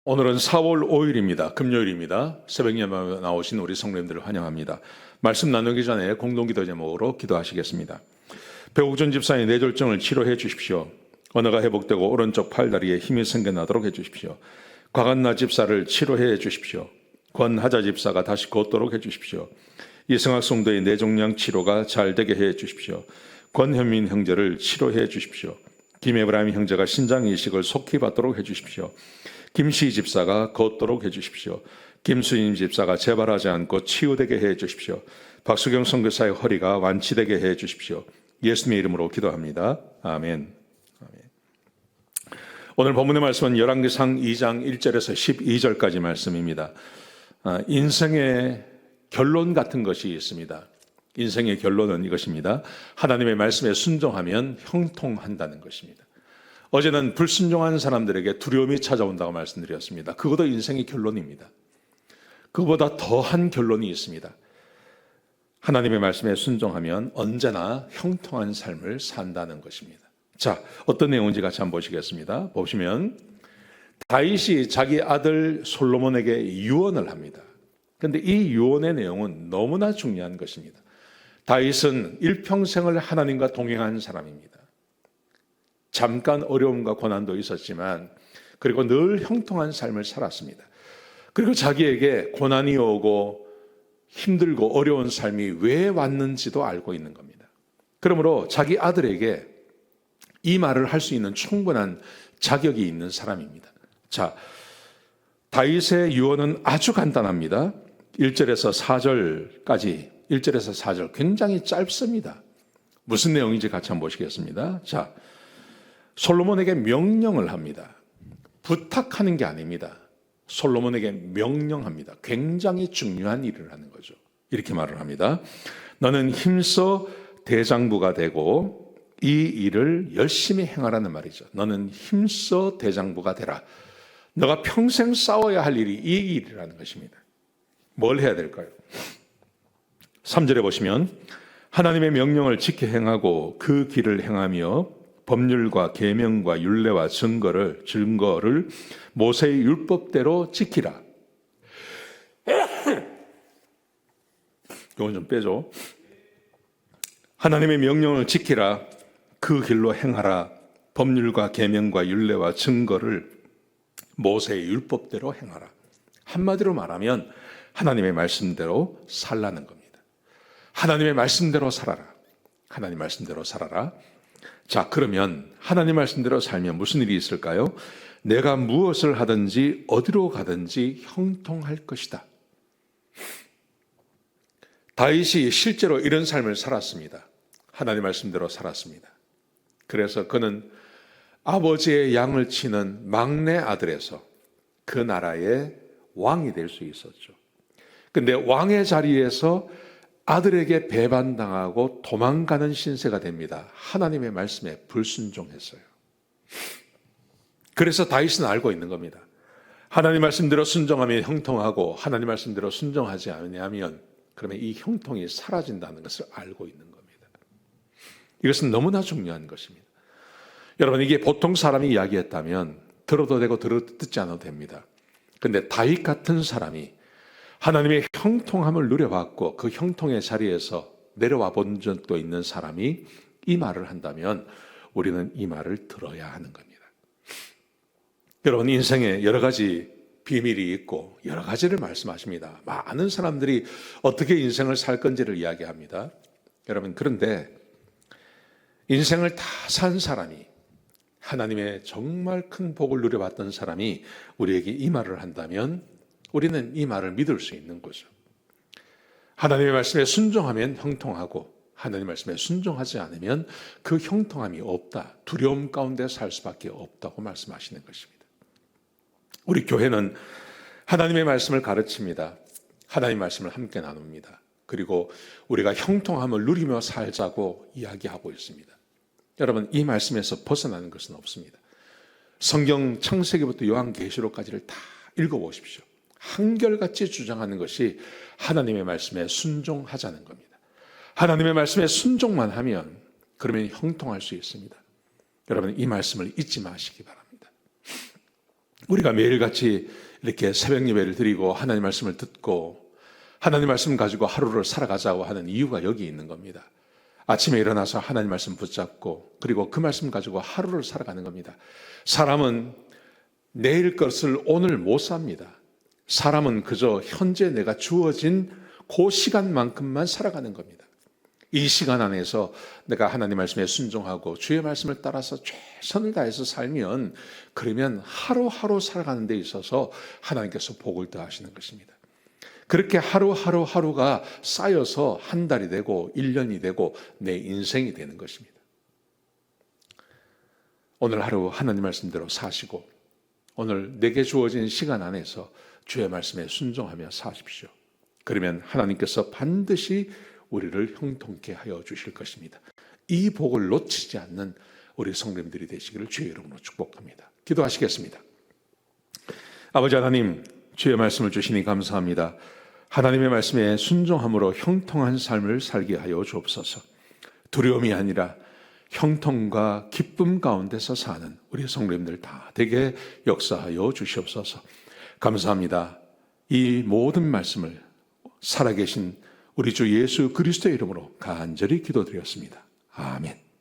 오늘은 4월 5일입니다. 금요일입니다. 새벽 예배에 나오신 우리 성도님들을 환영합니다. 말씀 나누기 전에 공동기도 제목으로 기도하시겠습니다. 배옥준 집사의 뇌졸중을 치료해 주십시오. 언어가 회복되고 오른쪽 팔다리에 힘이 생겨나도록 해 주십시오. 곽한나 집사를 치료해 주십시오. 권하자 집사가 다시 걷도록 해 주십시오. 이승학 성도의 뇌종양 치료가 잘 되게 해 주십시오. 권현민 형제를 치료해 주십시오. 김에브라임 형제가 신장 이식을 속히 받도록 해 주십시오. 김시 집사가 걷도록 해주십시오. 김수인 집사가 재발하지 않고 치유되게 해주십시오. 박수경 선교사의 허리가 완치되게 해주십시오. 예수님의 이름으로 기도합니다. 아멘. 오늘 본문의 말씀은 열왕기상 2장 1절에서 12절까지 말씀입니다. 인생의 결론 같은 것이 있습니다. 인생의 결론은 이것입니다. 하나님의 말씀에 순종하면 형통한다는 것입니다. 어제는 불순종한 사람들에게 두려움이 찾아온다고 말씀드렸습니다. 그것도 인생의 결론입니다. 그보다 더한 결론이 있습니다. 하나님의 말씀에 순종하면 언제나 형통한 삶을 산다는 것입니다. 자, 어떤 내용인지 같이 한번 보시겠습니다. 보시면 다윗이 자기 아들 솔로몬에게 유언을 합니다. 그런데 이 유언의 내용은 너무나 중요한 것입니다. 다윗은 일평생을 하나님과 동행한 사람입니다. 잠깐 어려움과 고난도 있었지만 그리고 늘 형통한 삶을 살았습니다. 그리고 자기에게 고난이 오고 힘들고 어려운 삶이 왜 왔는지도 알고 있는 겁니다. 그러므로 자기 아들에게 이 말을 할 수 있는 충분한 자격이 있는 사람입니다. 자, 다윗의 유언은 아주 간단합니다. 1절에서 4절까지 1절에서 4절 굉장히 짧습니다. 무슨 내용인지 같이 한번 보시겠습니다. 자, 솔로몬에게 명령을 합니다. 부탁하는 게 아닙니다. 솔로몬에게 명령합니다. 굉장히 중요한 일을 하는 거죠. 이렇게 말을 합니다. 너는 힘써 대장부가 되고 이 일을 열심히 행하라는 말이죠. 너는 힘써 대장부가 되라. 너가 평생 싸워야 할 일이 이 일이라는 것입니다. 뭘 해야 될까요? 3절에 보시면 하나님의 명령을 지켜 행하고 그 길을 행하며 법률과 계명과 율례와 증거를 모세의 율법대로 지키라. 이건 좀 빼줘. 하나님의 명령을 지키라. 그 길로 행하라. 법률과 계명과 율례와 증거를 모세의 율법대로 행하라. 한마디로 말하면 하나님의 말씀대로 살라는 겁니다. 하나님의 말씀대로 살아라. 하나님 말씀대로 살아라. 자, 그러면 하나님 말씀대로 살면 무슨 일이 있을까요? 내가 무엇을 하든지 어디로 가든지 형통할 것이다. 다윗이 실제로 이런 삶을 살았습니다. 하나님 말씀대로 살았습니다. 그래서 그는 아버지의 양을 치는 막내 아들에서 그 나라의 왕이 될 수 있었죠. 근데 왕의 자리에서 아들에게 배반당하고 도망가는 신세가 됩니다. 하나님의 말씀에 불순종했어요. 그래서 다윗은 알고 있는 겁니다. 하나님 말씀대로 순종하면 형통하고 하나님 말씀대로 순종하지 않으면 그러면 이 형통이 사라진다는 것을 알고 있는 겁니다. 이것은 너무나 중요한 것입니다. 여러분, 이게 보통 사람이 이야기했다면 들어도 되고 듣지 않아도 됩니다. 그런데 다윗 같은 사람이 하나님의 형통함을 누려봤고 그 형통의 자리에서 내려와 본 적도 있는 사람이 이 말을 한다면 우리는 이 말을 들어야 하는 겁니다. 여러분, 인생에 여러 가지 비밀이 있고 여러 가지를 말씀하십니다. 많은 사람들이 어떻게 인생을 살 건지를 이야기합니다. 여러분, 그런데 인생을 다 산 사람이 하나님의 정말 큰 복을 누려봤던 사람이 우리에게 이 말을 한다면 우리는 이 말을 믿을 수 있는 거죠. 하나님의 말씀에 순종하면 형통하고 하나님의 말씀에 순종하지 않으면 그 형통함이 없다. 두려움 가운데 살 수밖에 없다고 말씀하시는 것입니다. 우리 교회는 하나님의 말씀을 가르칩니다. 하나님의 말씀을 함께 나눕니다. 그리고 우리가 형통함을 누리며 살자고 이야기하고 있습니다. 여러분, 이 말씀에서 벗어나는 것은 없습니다. 성경 창세기부터 요한계시록까지를 다 읽어보십시오. 한결같이 주장하는 것이 하나님의 말씀에 순종하자는 겁니다. 하나님의 말씀에 순종만 하면 그러면 형통할 수 있습니다. 여러분, 이 말씀을 잊지 마시기 바랍니다. 우리가 매일같이 이렇게 새벽 예배를 드리고 하나님 말씀을 듣고 하나님 말씀 가지고 하루를 살아가자고 하는 이유가 여기 있는 겁니다. 아침에 일어나서 하나님 말씀 붙잡고 그리고 그 말씀 가지고 하루를 살아가는 겁니다. 사람은 내일 것을 오늘 못 삽니다. 사람은 그저 현재 내가 주어진 그 시간만큼만 살아가는 겁니다. 이 시간 안에서 내가 하나님 말씀에 순종하고 주의 말씀을 따라서 최선을 다해서 살면 그러면 하루하루 살아가는 데 있어서 하나님께서 복을 더하시는 것입니다. 그렇게 하루가 쌓여서 한 달이 되고 1년이 되고 내 인생이 되는 것입니다. 오늘 하루 하나님 말씀대로 사시고 오늘 내게 주어진 시간 안에서 주의 말씀에 순종하며 사십시오. 그러면 하나님께서 반드시 우리를 형통케 하여 주실 것입니다. 이 복을 놓치지 않는 우리 성도님들이 되시기를 주의 이름으로 축복합니다. 기도하시겠습니다. 아버지 하나님, 주의 말씀을 주시니 감사합니다. 하나님의 말씀에 순종함으로 형통한 삶을 살게 하여 주옵소서. 두려움이 아니라 형통과 기쁨 가운데서 사는 우리 성도님들 다 되게 역사하여 주시옵소서. 감사합니다. 이 모든 말씀을 살아계신 우리 주 예수 그리스도의 이름으로 간절히 기도드렸습니다. 아멘.